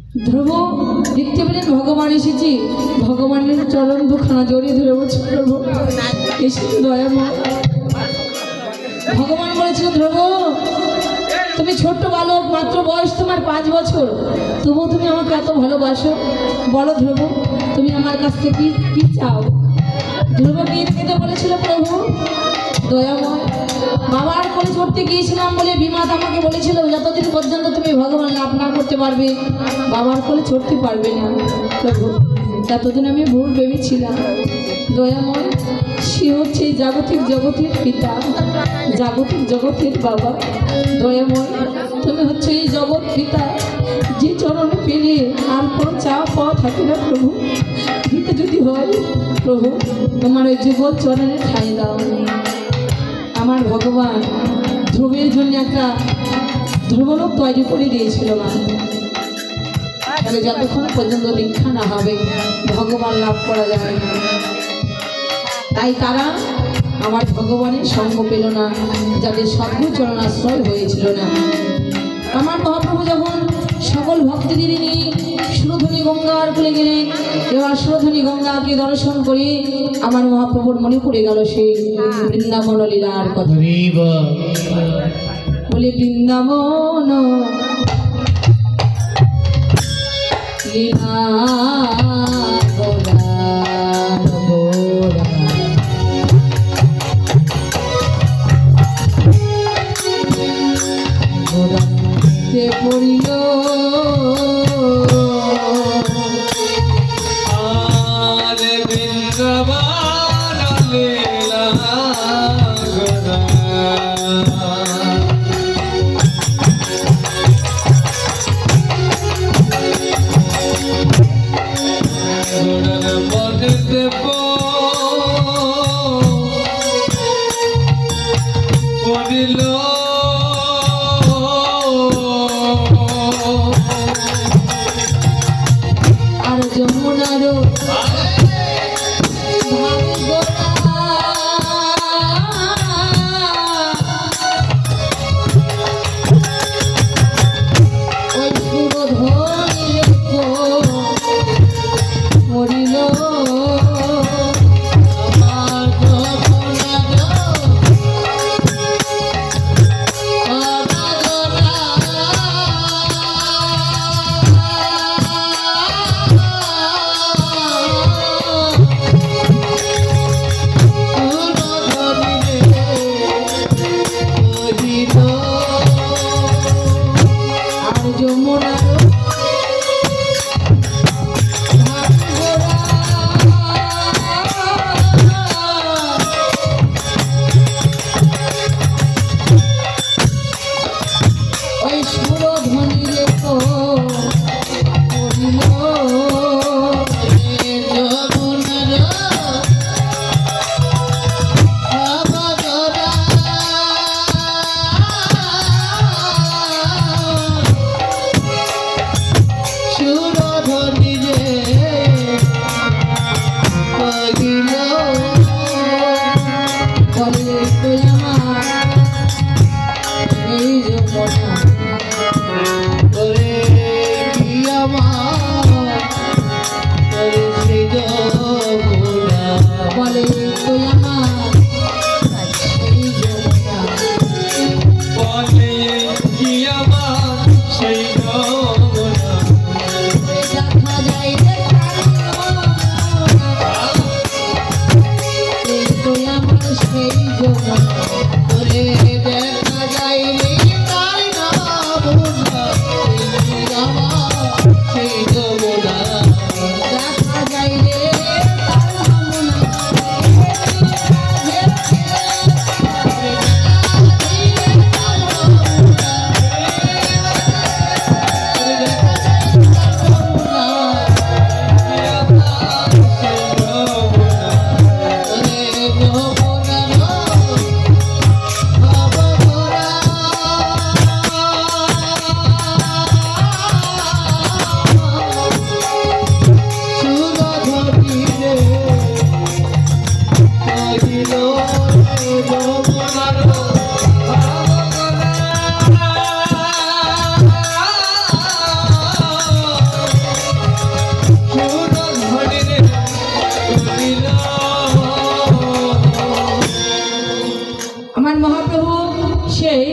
ধ্রুব দেখতে পেলেন ভগবান এসেছি, ভগবানের চরণ দুখানা জড়িয়ে ধরে বলছে প্রভু এসেছি দয়াময়। ভগবান বলেছিল ধ্রুব তুমি ছোট্ট বালক, মাত্র বয়স তোমার 5 বছর, তবুও তুমি আমাকে এত ভালোবাসো, বলো ধ্রুব তুমি আমার কাছ থেকে কি চাও? ধ্রুব কেঁদে বলেছিল প্রভু দয়াময় বাবার কোলে চড়তে গিয়েছিলাম বলে বিমাত আমাকে বলেছিল যতদিন পর্যন্ত তুমি ভগবান লাভ না করতে পারবে বাবার কোলে চড়তে পারবে না। প্রভু এতদিন আমি ভুল ভেবেছিলাম, দয়াময় সে হচ্ছে এই জাগতিক জগতের পিতা, জাগতিক জগতের বাবা। দয়াময় তুমি হচ্ছে এই জগৎ পিতা, যে চরণে পেলে আর কোনো চাওয়া পাওয়া থাকে না প্রভু, দিতে যদি হয় প্রভু তোমার ওই যুগল চরণে ঠাঁই দাও। আমার ভগবান ধ্রুবের জন্য একটা ধ্রুবলোক তৈরি করে দিয়েছিল মা, তাহলে যতক্ষণ পর্যন্ত দীক্ষা না হবে ভগবান লাভ করা যাবে না। তাই তারা আমার ভগবানের সঙ্গ পেল না, যাদের সদ্গুরু চরণাশ্রয় হয়েছিল না। আমার মহাপ্রভু যখন সকল ভক্তদের নিয়ে সুরধনী গঙ্গার কুলে গেলেন, এবার সুরধনী গঙ্গাকে দর্শন করে আমার মহাপ্রভুর মনে পড়ে গেল সেই বৃন্দাবন লীলার কথা। বলে বৃন্দাবন লীলা পড়িল আর যমুনার ওই সুরধনী মরিল আমার মহাপ্রভু সেই